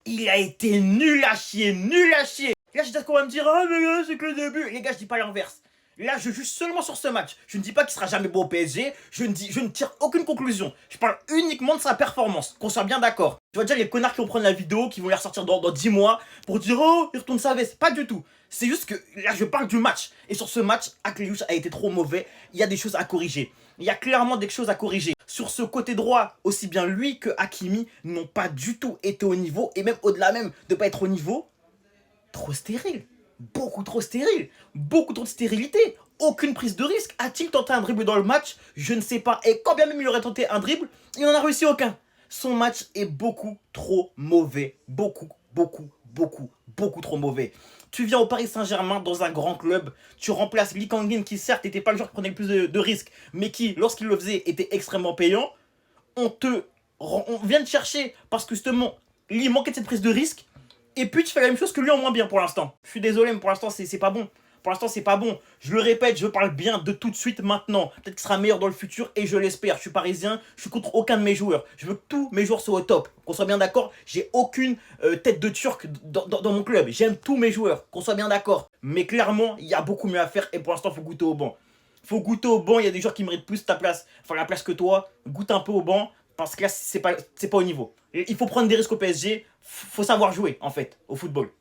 Il a été nul à chier, nul à chier. Là, j'espère qu'on va me dire, ah, mais là, c'est que le début. Les gars, je dis pas l'inverse. Là, je juge seulement sur ce match. Je ne dis pas qu'il sera jamais bon au PSG. Je ne tire aucune conclusion. Je parle uniquement de sa performance. Qu'on soit bien d'accord. Tu vois déjà les connards qui vont prendre la vidéo, qui vont la ressortir dans 10 mois pour dire, oh, il retourne sa veste. Pas du tout. C'est juste que là, je parle du match. Et sur ce match, Akliouche a été trop mauvais. Il y a des choses à corriger. Il y a clairement des choses à corriger. Sur ce côté droit, aussi bien lui que Hakimi n'ont pas du tout été au niveau. Et même au-delà même de pas être au niveau, trop stérile. Beaucoup trop stérile. Beaucoup trop de stérilité. Aucune prise de risque. A-t-il tenté un dribble dans le match? Je ne sais pas. Et quand bien même il aurait tenté un dribble, il n'en a réussi aucun. Son match est beaucoup trop mauvais. Beaucoup trop mauvais. Tu viens au Paris Saint-Germain dans un grand club, tu remplaces Lee Kang-in qui certes n'était pas le joueur qui prenait le plus de risques, mais qui, lorsqu'il le faisait, était extrêmement payant. On vient te chercher parce que justement, Lee manquait de cette prise de risque, et puis tu fais la même chose que lui en moins bien pour l'instant. Je suis désolé, mais pour l'instant c'est pas bon. Pour l'instant c'est pas bon. Je le répète, je parle bien de tout de suite maintenant. Peut-être qu'il sera meilleur dans le futur et je l'espère. Je suis parisien, je suis contre aucun de mes joueurs. Je veux que tous mes joueurs soient au top. Qu'on soit bien d'accord, j'ai aucune tête de turc dans mon club. J'aime tous mes joueurs, qu'on soit bien d'accord. Mais clairement, il y a beaucoup mieux à faire et pour l'instant faut goûter au banc. Faut goûter au banc, il y a des joueurs qui méritent plus ta place, enfin la place que toi. Goûte un peu au banc parce que là c'est pas au niveau. Il faut prendre des risques au PSG, faut savoir jouer en fait au football.